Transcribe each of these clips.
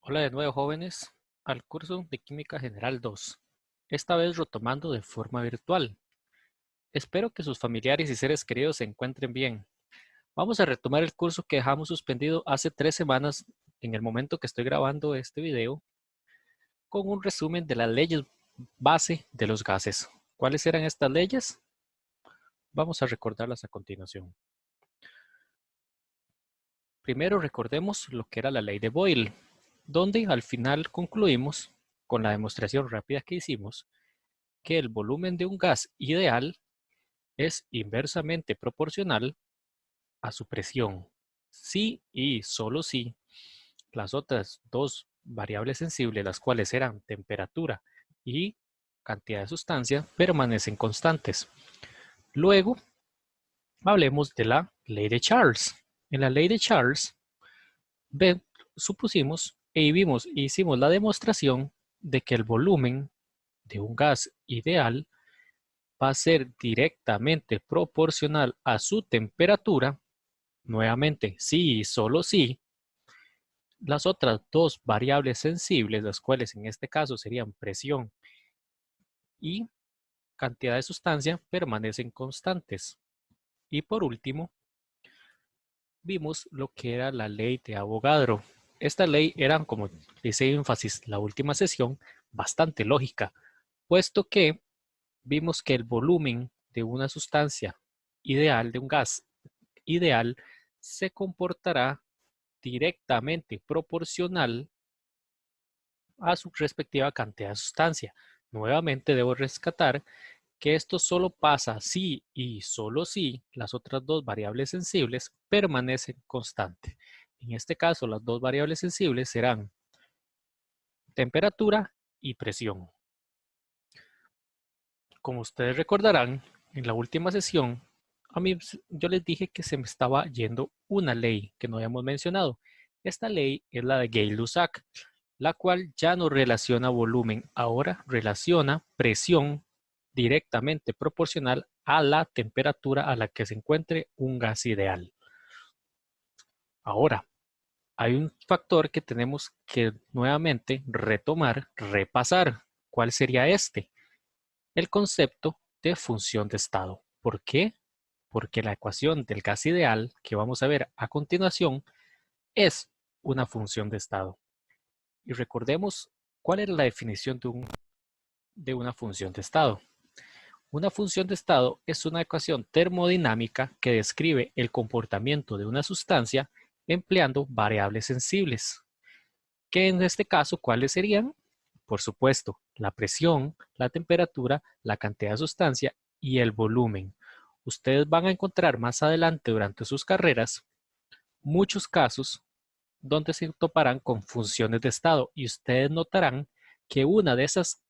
Hola de nuevo jóvenes al curso de Química General 2, esta vez retomando de forma virtual. Espero que sus familiares y seres queridos se encuentren bien. Vamos a retomar el curso que dejamos suspendido hace 3 semanas en el momento que estoy grabando este video con un resumen de las leyes base de los gases. ¿Cuáles eran estas leyes? Vamos a recordarlas a continuación. Primero recordemos lo que era la ley de Boyle, donde al final concluimos con la demostración rápida que hicimos que el volumen de un gas ideal es inversamente proporcional a su presión, si y solo si las otras dos variables sensibles, las cuales eran temperatura y cantidad de sustancia, permanecen constantes. Luego, hablemos de la ley de Charles. En la ley de Charles, supusimos hicimos la demostración de que el volumen de un gas ideal va a ser directamente proporcional a su temperatura, nuevamente sí y solo si las otras dos variables sensibles, las cuales en este caso serían presión y cantidad de sustancia, permanecen constantes. Y por último, vimos lo que era la ley de Avogadro. Esta ley era, como hice énfasis la última sesión, bastante lógica, puesto que vimos que el volumen de una sustancia ideal, de un gas ideal, se comportará directamente proporcional a su respectiva cantidad de sustancia. Nuevamente debo rescatar que esto solo pasa si y solo si las otras dos variables sensibles permanecen constantes. En este caso, las dos variables sensibles serán temperatura y presión. Como ustedes recordarán, en la última sesión, yo les dije que se me estaba yendo una ley que no habíamos mencionado. Esta ley es la de Gay-Lussac, la cual ya no relaciona volumen, ahora relaciona presión directamente proporcional a la temperatura a la que se encuentre un gas ideal. Ahora, hay un factor que tenemos que nuevamente retomar, repasar. ¿Cuál sería este? El concepto de función de estado. ¿Por qué? Porque la ecuación del gas ideal que vamos a ver a continuación es una función de estado. Y recordemos cuál era la definición de una función de estado. Una función de estado es una ecuación termodinámica que describe el comportamiento de una sustancia empleando variables sensibles. Que en este caso, ¿cuáles serían? Por supuesto, la presión, la temperatura, la cantidad de sustancia y el volumen. Ustedes van a encontrar más adelante durante sus carreras muchos casos donde se toparán con funciones de estado y ustedes notarán que una de esas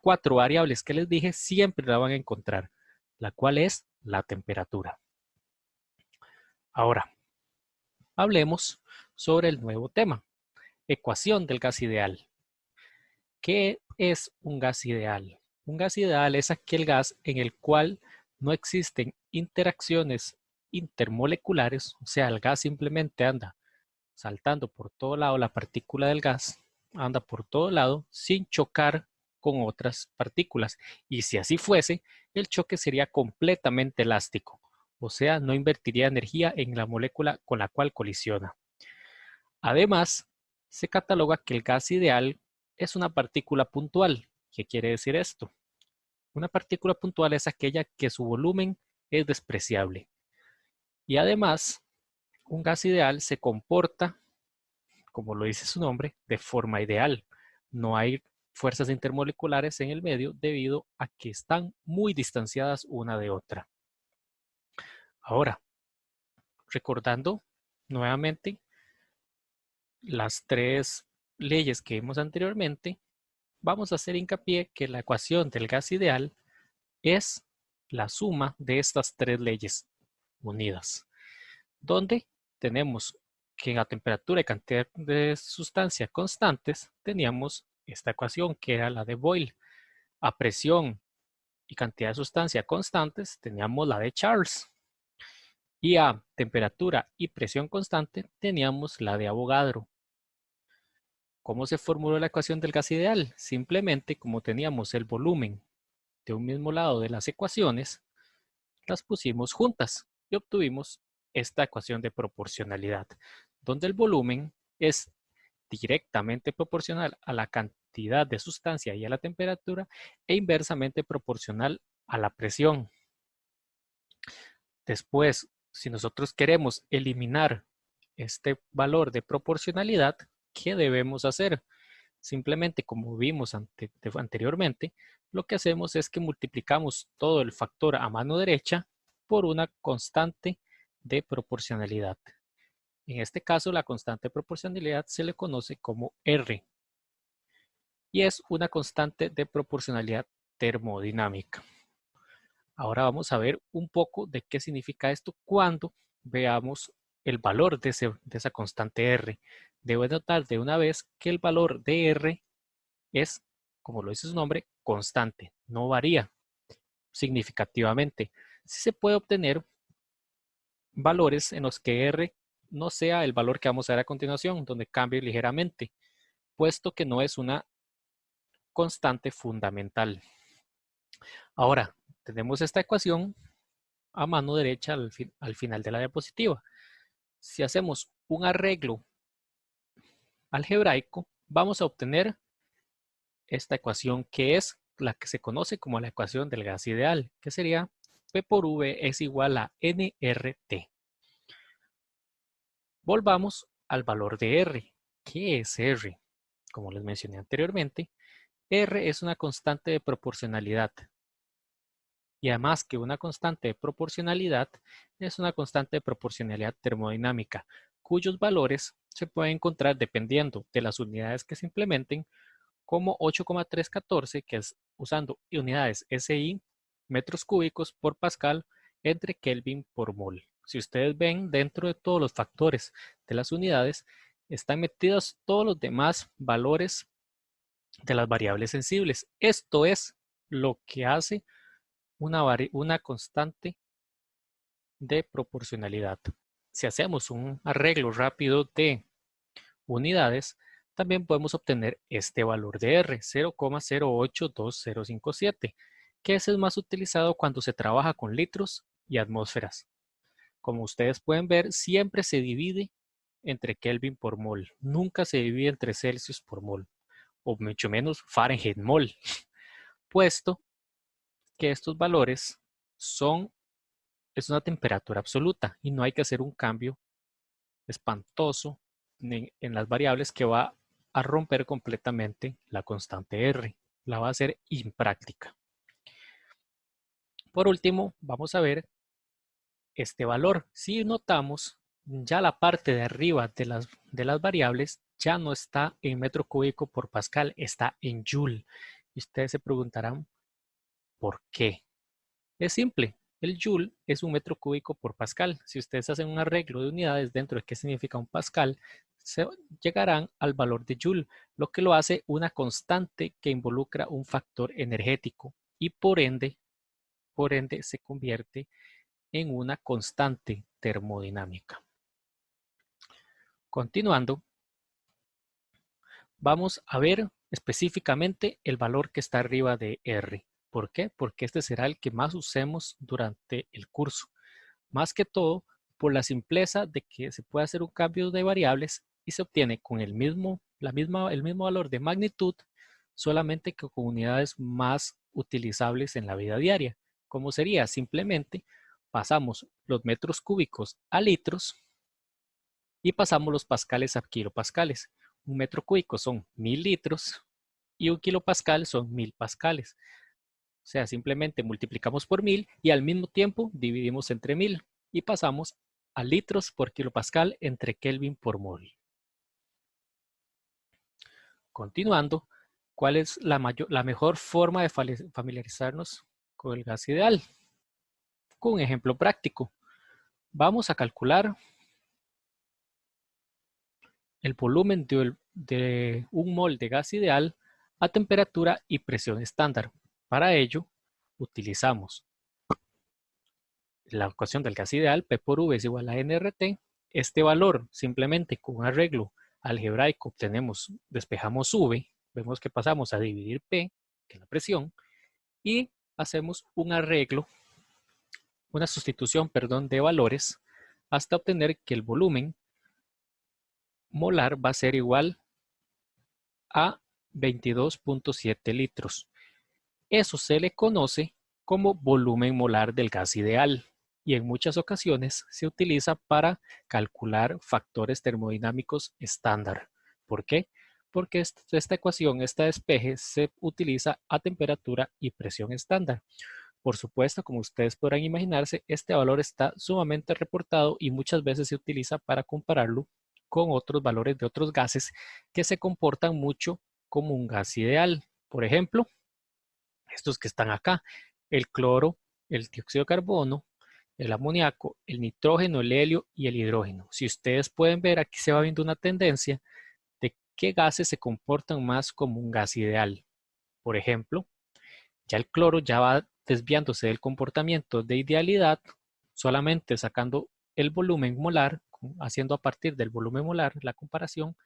cuatro variables que les dije siempre la van a encontrar, la cual es la temperatura. Ahora, hablemos sobre el nuevo tema, ecuación del gas ideal. ¿Qué es un gas ideal? Un gas ideal es aquel gas en el cual no existen interacciones intermoleculares, o sea, el gas simplemente anda saltando por todo lado, la partícula del gas anda por todo lado sin chocar con otras partículas. Y si así fuese, el choque sería completamente elástico, o sea, no invertiría energía en la molécula con la cual colisiona. Además, se cataloga que el gas ideal es una partícula puntual. ¿Qué quiere decir esto? Una partícula puntual es aquella que su volumen es despreciable. Y además, un gas ideal se comporta, como lo dice su nombre, de forma ideal. No hay fuerzas intermoleculares en el medio debido a que están muy distanciadas una de otra. Ahora, recordando nuevamente las tres leyes que vimos anteriormente, vamos a hacer hincapié que la ecuación del gas ideal es la suma de estas tres leyes unidas, donde tenemos que en la temperatura y cantidad de sustancia constantes teníamos esta ecuación que era la de Boyle. A presión y cantidad de sustancia constantes teníamos la de Charles. Y a temperatura y presión constante teníamos la de Avogadro. ¿Cómo se formuló la ecuación del gas ideal? Simplemente, como teníamos el volumen de un mismo lado de las ecuaciones, las pusimos juntas y obtuvimos esta ecuación de proporcionalidad, donde el volumen es directamente proporcional a la cantidad de sustancia y a la temperatura e inversamente proporcional a la presión. Después, si nosotros queremos eliminar este valor de proporcionalidad, ¿qué debemos hacer? Simplemente, como vimos anteriormente, lo que hacemos es que multiplicamos todo el factor a mano derecha por una constante de proporcionalidad. En este caso, la constante de proporcionalidad se le conoce como R y es una constante de proporcionalidad termodinámica. Ahora vamos a ver un poco de qué significa esto cuando veamos el valor de esa constante R. Debo notar de una vez que el valor de R es, como lo dice su nombre, constante, no varía significativamente. Sí se puede obtener valores en los que R no sea el valor que vamos a ver a continuación, donde cambie ligeramente, puesto que no es una constante fundamental. Ahora, tenemos esta ecuación a mano derecha al final de la diapositiva. Si hacemos un arreglo algebraico, vamos a obtener esta ecuación que es la que se conoce como la ecuación del gas ideal, que sería P por V es igual a nRT. Volvamos al valor de R. ¿Qué es R? Como les mencioné anteriormente, R es una constante de proporcionalidad. Y además que una constante de proporcionalidad es una constante de proporcionalidad termodinámica, cuyos valores se pueden encontrar dependiendo de las unidades que se implementen, como 8,314, que es usando unidades SI, metros cúbicos por pascal, entre Kelvin por mol. Si ustedes ven, dentro de todos los factores de las unidades, están metidos todos los demás valores de las variables sensibles. Esto es lo que hace una constante de proporcionalidad. Si hacemos un arreglo rápido de unidades, también podemos obtener este valor de R, 0,082057, que es el más utilizado cuando se trabaja con litros y atmósferas. Como ustedes pueden ver, siempre se divide entre Kelvin por mol, nunca se divide entre Celsius por mol, o mucho menos Fahrenheit mol, puesto que estos valores es una temperatura absoluta y no hay que hacer un cambio espantoso en las variables que va a romper completamente la constante R. La va a hacer impráctica. Por último, vamos a ver este valor. Si notamos, ya la parte de arriba de las variables ya no está en metro cúbico por pascal, está en joule. Y ustedes se preguntarán, ¿por qué? Es simple. El joule es un metro cúbico por pascal. Si ustedes hacen un arreglo de unidades dentro de qué significa un pascal, se llegarán al valor de joule, lo que lo hace una constante que involucra un factor energético y por ende se convierte en una constante termodinámica. Continuando, vamos a ver específicamente el valor que está arriba de R. ¿Por qué? Porque este será el que más usemos durante el curso. Más que todo por la simpleza de que se puede hacer un cambio de variables y se obtiene con el mismo valor de magnitud, solamente que con unidades más utilizables en la vida diaria. Como sería simplemente pasamos los metros cúbicos a litros y pasamos los pascales a kilopascales. Un metro cúbico son 1000 litros y un kilopascal son 1000 pascales. O sea, simplemente multiplicamos por 1000 y al mismo tiempo dividimos entre 1000 y pasamos a litros por kilopascal entre Kelvin por mol. Continuando, ¿cuál es la mejor forma de familiarizarnos con el gas ideal? Con un ejemplo práctico. Vamos a calcular el volumen de un mol de gas ideal a temperatura y presión estándar. Para ello, utilizamos la ecuación del gas ideal, P por V es igual a nRT. Este valor, simplemente con un arreglo algebraico obtenemos, despejamos V, vemos que pasamos a dividir P, que es la presión, y hacemos un arreglo, una sustitución, perdón, de valores hasta obtener que el volumen molar va a ser igual a 22.7 litros. Eso se le conoce como volumen molar del gas ideal y en muchas ocasiones se utiliza para calcular factores termodinámicos estándar. ¿Por qué? Porque esta ecuación, este despeje, se utiliza a temperatura y presión estándar. Por supuesto, como ustedes podrán imaginarse, este valor está sumamente reportado y muchas veces se utiliza para compararlo con otros valores de otros gases que se comportan mucho como un gas ideal. Por ejemplo, estos que están acá, el cloro, el dióxido de carbono, el amoníaco, el nitrógeno, el helio y el hidrógeno. Si ustedes pueden ver, aquí se va viendo una tendencia de qué gases se comportan más como un gas ideal. Por ejemplo, ya el cloro ya va desviándose del comportamiento de idealidad, solamente sacando el volumen molar, haciendo a partir del volumen molar la comparación.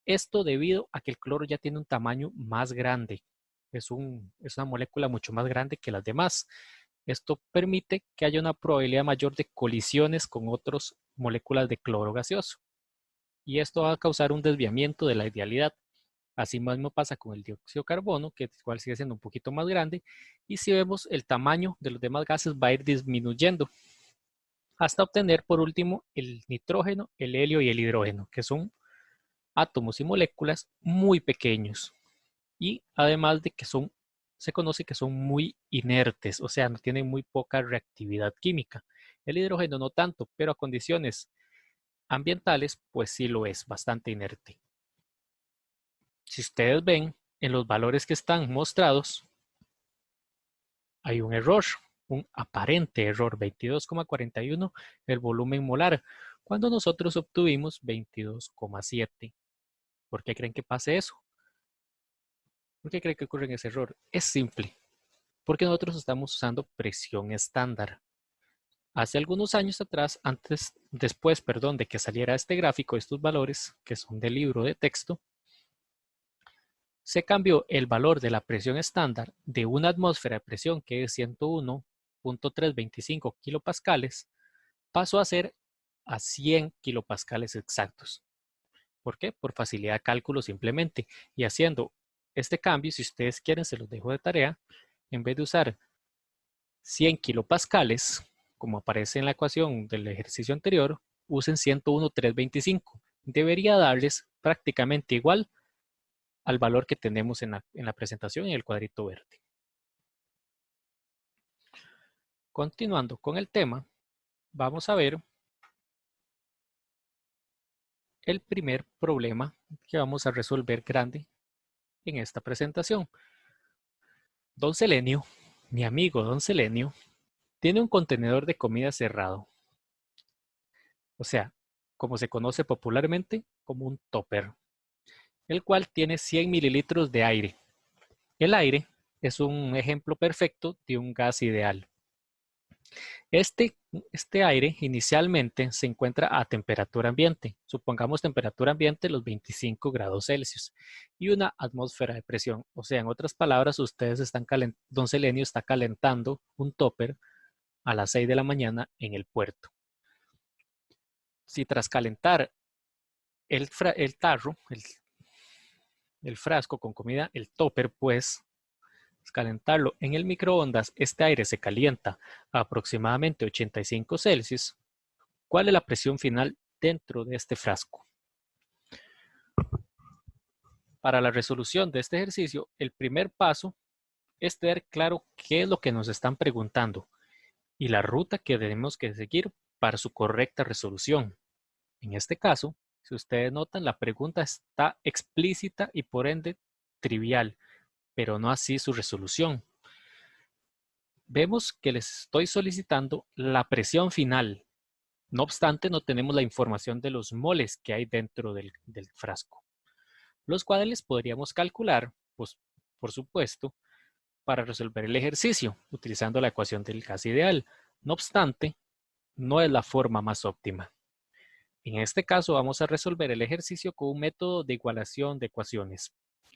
Esto debido a que el cloro ya tiene un tamaño más grande. Es una molécula mucho más grande que las demás. Esto permite que haya una probabilidad mayor de colisiones con otras moléculas de cloro gaseoso. Y esto va a causar un desviamiento de la idealidad. Así mismo pasa con el dióxido de carbono, que igual sigue siendo un poquito más grande. Y si vemos, el tamaño de los demás gases va a ir disminuyendo hasta obtener por último el nitrógeno, el helio y el hidrógeno, que son átomos y moléculas muy pequeños. Y además de que se conoce que son muy inertes, o sea, no tienen muy poca reactividad química. El hidrógeno no tanto, pero a condiciones ambientales, pues sí lo es, bastante inerte. Si ustedes ven, en los valores que están mostrados, hay un error, un aparente error, 22,41 el volumen molar, cuando nosotros obtuvimos 22,7. ¿Por qué creen que pase eso? ¿Por qué creen que ocurre ese error? Es simple, porque nosotros estamos usando presión estándar. Hace algunos años atrás, después de que saliera este gráfico, estos valores, que son del libro de texto, se cambió el valor de la presión estándar de una atmósfera de presión, que es 101.325 kilopascales, pasó a ser a 100 kilopascales exactos. ¿Por qué? Por facilidad de cálculo simplemente. Y haciendo este cambio, si ustedes quieren, se los dejo de tarea, en vez de usar 100 kilopascales, como aparece en la ecuación del ejercicio anterior, usen 101.325. Debería darles prácticamente igual al valor que tenemos en la presentación en el cuadrito verde. Continuando con el tema, vamos a ver el primer problema que vamos a resolver grande en esta presentación. Don Selenio, mi amigo Don Selenio, tiene un contenedor de comida cerrado. O sea, como se conoce popularmente como un topper, el cual tiene 100 mililitros de aire. El aire es un ejemplo perfecto de un gas ideal. Este aire inicialmente se encuentra a temperatura ambiente, supongamos temperatura ambiente los 25 grados Celsius y una atmósfera de presión. O sea, en otras palabras, Don Selenio está calentando un topper a las 6 de la mañana en el puerto. Si tras calentar el tarro, el frasco con comida, el topper, pues calentarlo en el microondas, este aire se calienta a aproximadamente 85 Celsius. ¿Cuál es la presión final dentro de este frasco? Para la resolución de este ejercicio, el primer paso es tener claro qué es lo que nos están preguntando y la ruta que tenemos que seguir para su correcta resolución. En este caso, si ustedes notan, la pregunta está explícita y por ende trivial, pero no así su resolución. Vemos que les estoy solicitando la presión final. No obstante, no tenemos la información de los moles que hay dentro del frasco, los cuales podríamos calcular, pues, por supuesto, para resolver el ejercicio, utilizando la ecuación del gas ideal. No obstante, no es la forma más óptima. En este caso vamos a resolver el ejercicio con un método de igualación de ecuaciones.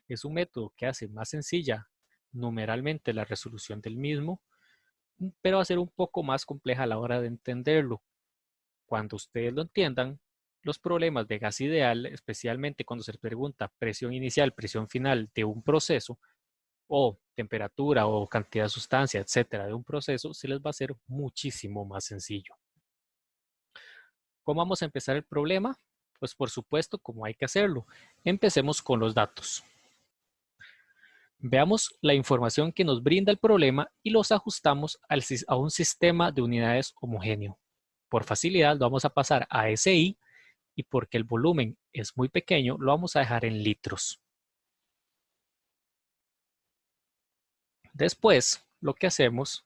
Es un método que hace más sencilla numeralmente la resolución del mismo, pero va a ser un poco más compleja a la hora de entenderlo. Cuando ustedes lo entiendan, los problemas de gas ideal, especialmente cuando se les pregunta presión inicial, presión final de un proceso, o temperatura o cantidad de sustancia, etcétera, de un proceso, se les va a hacer muchísimo más sencillo. ¿Cómo vamos a empezar el problema? Pues por supuesto, como hay que hacerlo. Empecemos con los datos. Veamos la información que nos brinda el problema y los ajustamos a un sistema de unidades homogéneo. Por facilidad lo vamos a pasar a SI y porque el volumen es muy pequeño lo vamos a dejar en litros. Después lo que hacemos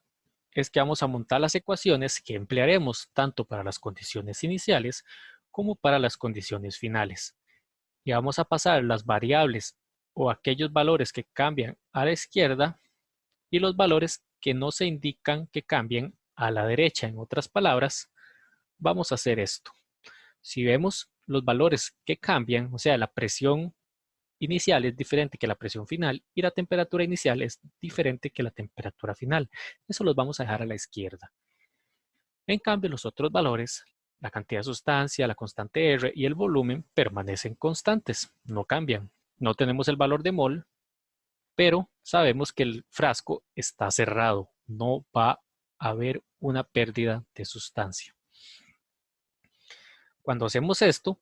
es que vamos a montar las ecuaciones que emplearemos tanto para las condiciones iniciales como para las condiciones finales. Y vamos a pasar las variables o aquellos valores que cambian a la izquierda y los valores que no se indican que cambien a la derecha. En otras palabras, vamos a hacer esto. Si vemos los valores que cambian, o sea, la presión inicial es diferente que la presión final y la temperatura inicial es diferente que la temperatura final. Eso los vamos a dejar a la izquierda. En cambio, los otros valores, la cantidad de sustancia, la constante R y el volumen permanecen constantes, no cambian. No tenemos el valor de mol, pero sabemos que el frasco está cerrado, no va a haber una pérdida de sustancia. Cuando hacemos esto,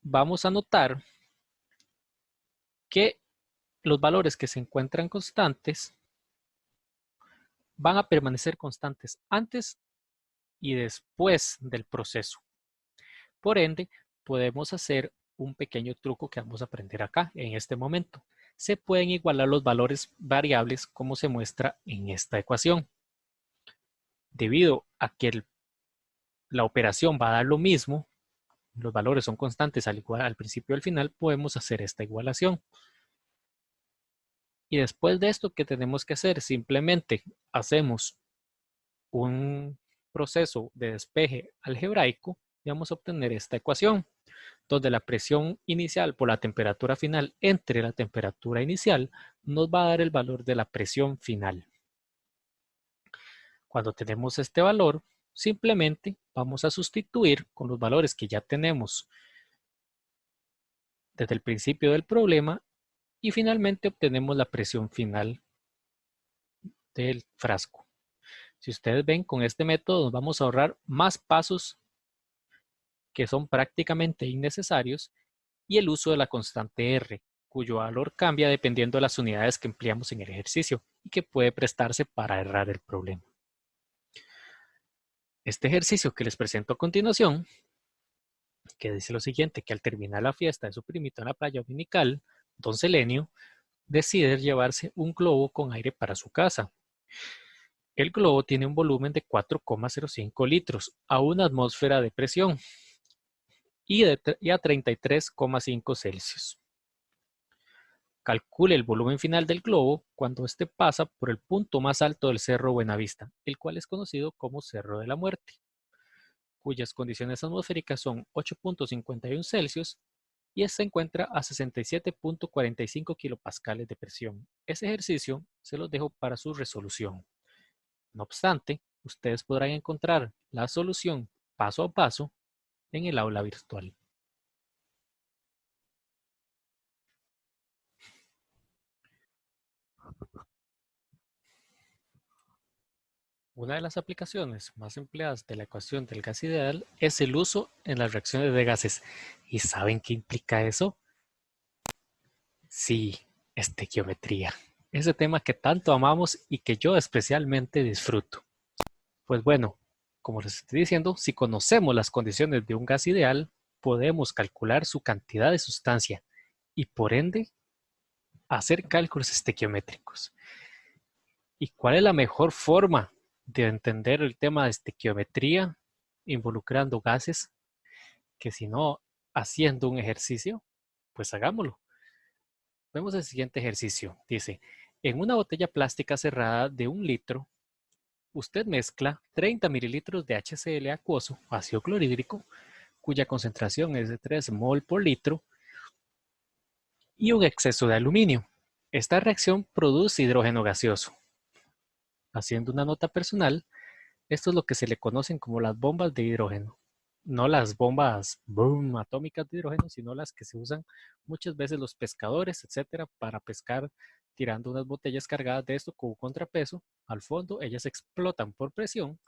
vamos a notar que los valores que se encuentran constantes van a permanecer constantes antes y después del proceso. Por ende, podemos hacer un pequeño truco que vamos a aprender acá en este momento. Se pueden igualar los valores variables como se muestra en esta ecuación. Debido a que la operación va a dar lo mismo, los valores son constantes al principio y al final, podemos hacer esta igualación. Y después de esto, ¿qué tenemos que hacer? Simplemente hacemos un proceso de despeje algebraico y vamos a obtener esta ecuación, donde la presión inicial por la temperatura final entre la temperatura inicial nos va a dar el valor de la presión final. Cuando tenemos este valor, simplemente vamos a sustituir con los valores que ya tenemos desde el principio del problema y finalmente obtenemos la presión final del frasco. Si ustedes ven, con este método nos vamos a ahorrar más pasos que son prácticamente innecesarios y el uso de la constante R, cuyo valor cambia dependiendo de las unidades que empleamos en el ejercicio y que puede prestarse para errar el problema. Este ejercicio que les presento a continuación, que dice lo siguiente, que al terminar la fiesta de su primito en la playa dominical, don Selenio decide llevarse un globo con aire para su casa. El globo tiene un volumen de 4,05 litros a una atmósfera de presión y a 33,5 Celsius. Calcule el volumen final del globo cuando éste pasa por el punto más alto del Cerro Buenavista, el cual es conocido como Cerro de la Muerte, cuyas condiciones atmosféricas son 8,51 Celsius y se encuentra a 67,45 kilopascales de presión. Ese ejercicio se los dejo para su resolución. No obstante, ustedes podrán encontrar la solución paso a paso en el aula virtual. Una de las aplicaciones más empleadas de la ecuación del gas ideal es el uso en las reacciones de gases. ¿Y saben qué implica eso? Sí, estequiometría. Ese tema que tanto amamos y que yo especialmente disfruto. Pues bueno, como les estoy diciendo, si conocemos las condiciones de un gas ideal, podemos calcular su cantidad de sustancia y por ende hacer cálculos estequiométricos. ¿Y cuál es la mejor forma de entender el tema de estequiometría involucrando gases que si no haciendo un ejercicio? Pues hagámoslo. Vemos el siguiente ejercicio. Dice, en una botella plástica cerrada de 1 litro, usted mezcla 30 mililitros de HCl acuoso, ácido clorhídrico, cuya concentración es de 3 mol por litro, y un exceso de aluminio. Esta reacción produce hidrógeno gaseoso. Haciendo una nota personal, esto es lo que se le conocen como las bombas de hidrógeno. No las bombas boom, atómicas de hidrógeno, sino las que se usan muchas veces los pescadores, etcétera, para pescar tirando unas botellas cargadas de esto con un contrapeso. Al fondo, ellas explotan por presión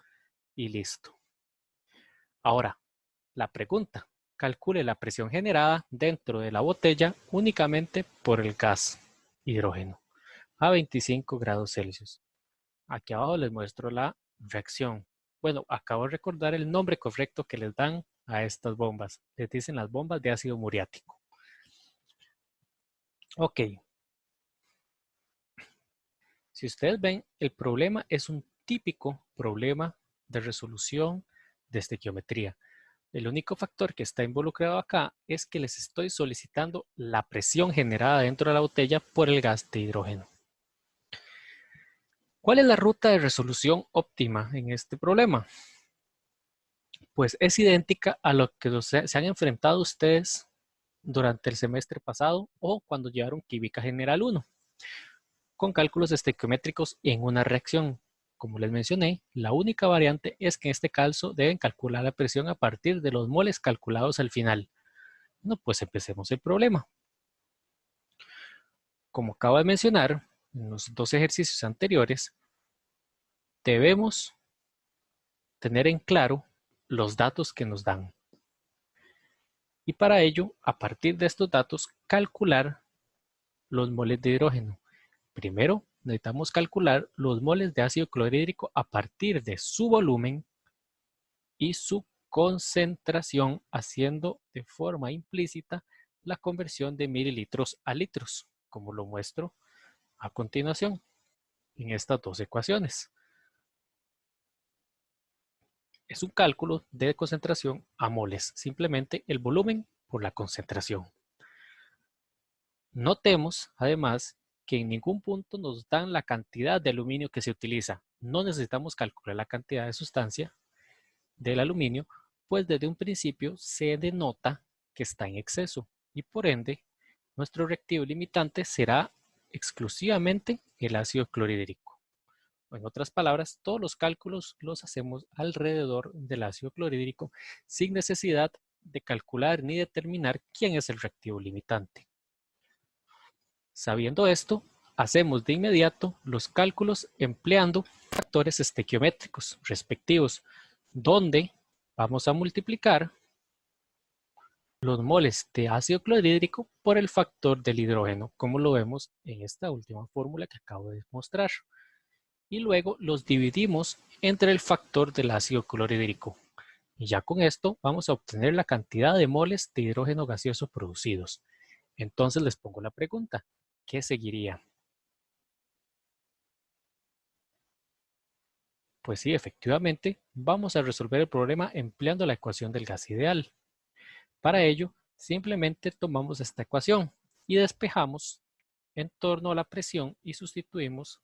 y listo. Ahora, la pregunta. Calcule la presión generada dentro de la botella únicamente por el gas hidrógeno a 25 grados Celsius. Aquí abajo les muestro la reacción. Bueno, acabo de recordar el nombre correcto que les dan a estas bombas. Les dicen las bombas de ácido muriático. Ok. Si ustedes ven, el problema es un típico problema de resolución de estequiometría. El único factor que está involucrado acá es que les estoy solicitando la presión generada dentro de la botella por el gas de hidrógeno. ¿Cuál es la ruta de resolución óptima en este problema? Pues es idéntica a lo que se han enfrentado ustedes durante el semestre pasado o cuando llevaron Química General 1, con cálculos estequiométricos en una reacción. Como les mencioné, la única variante es que en este caso deben calcular la presión a partir de los moles calculados al final. Bueno, pues empecemos el problema. Como acabo de mencionar en los dos ejercicios anteriores, debemos tener en claro los datos que nos dan. Y para ello, a partir de estos datos, calcular los moles de hidrógeno. Primero, necesitamos calcular los moles de ácido clorhídrico a partir de su volumen y su concentración, haciendo de forma implícita la conversión de mililitros a litros, como lo muestro a continuación en estas dos ecuaciones. Es un cálculo de concentración a moles, simplemente el volumen por la concentración. Notemos, además, que en ningún punto nos dan la cantidad de aluminio que se utiliza. No necesitamos calcular la cantidad de sustancia del aluminio, pues desde un principio se denota que está en exceso y por ende nuestro reactivo limitante será exclusivamente el ácido clorhídrico. En otras palabras, todos los cálculos los hacemos alrededor del ácido clorhídrico sin necesidad de calcular ni determinar quién es el reactivo limitante. Sabiendo esto, hacemos de inmediato los cálculos empleando factores estequiométricos respectivos, donde vamos a multiplicar los moles de ácido clorhídrico por el factor del hidrógeno, como lo vemos en esta última fórmula que acabo de mostrar. Y luego los dividimos entre el factor del ácido clorhídrico. Y ya con esto vamos a obtener la cantidad de moles de hidrógeno gaseoso producidos. Entonces les pongo la pregunta, ¿qué seguiría? Pues sí, efectivamente, vamos a resolver el problema empleando la ecuación del gas ideal. Para ello, simplemente tomamos esta ecuación y despejamos en torno a la presión y sustituimos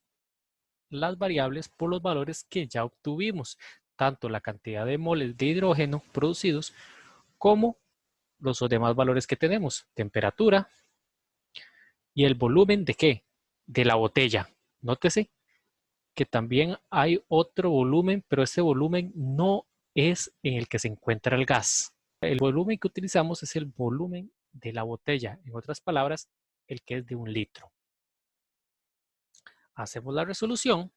las variables por los valores que ya obtuvimos, tanto la cantidad de moles de hidrógeno producidos como los demás valores que tenemos, temperatura y el volumen de ¿qué? De la botella. Nótese que también hay otro volumen, pero ese volumen no es en el que se encuentra el gas. El volumen que utilizamos es el volumen de la botella, en otras palabras, el que es de 1 litro. Hacemos la resolución,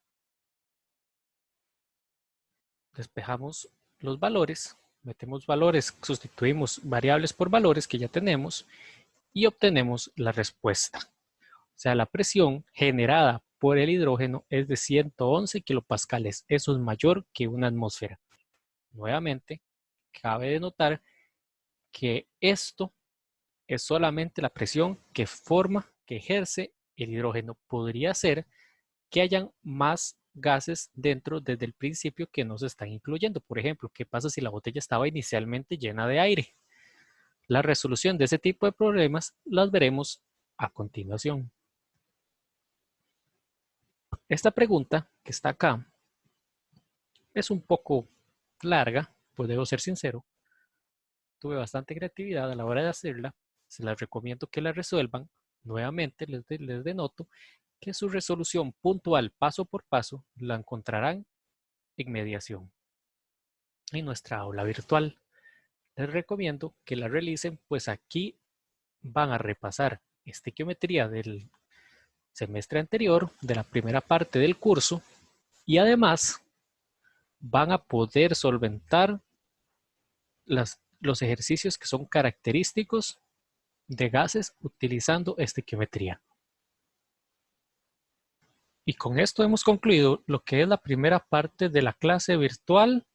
despejamos los valores, metemos valores, sustituimos variables por valores que ya tenemos y obtenemos la respuesta. O sea, la presión generada por el hidrógeno es de 111 kilopascales. Eso es mayor que una atmósfera. Nuevamente, cabe de notar que esto es solamente la presión que ejerce el hidrógeno. Podría ser que hayan más gases dentro desde el principio que no se están incluyendo. Por ejemplo, ¿qué pasa si la botella estaba inicialmente llena de aire? La resolución de ese tipo de problemas las veremos a continuación. Esta pregunta que está acá es un poco larga, pues debo ser sincero, tuve bastante creatividad a la hora de hacerla. Se las recomiendo que la resuelvan. Nuevamente les denoto que su resolución puntual paso por paso la encontrarán en mediación. En nuestra aula virtual les recomiendo que la realicen, pues aquí van a repasar estequiometría del semestre anterior, de la primera parte del curso, y además van a poder solventar los ejercicios que son característicos de gases utilizando estequiometría. Y con esto hemos concluido lo que es la primera parte de la clase virtual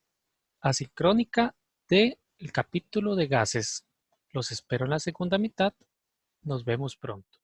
asincrónica del capítulo de gases. Los espero en la segunda mitad. Nos vemos pronto.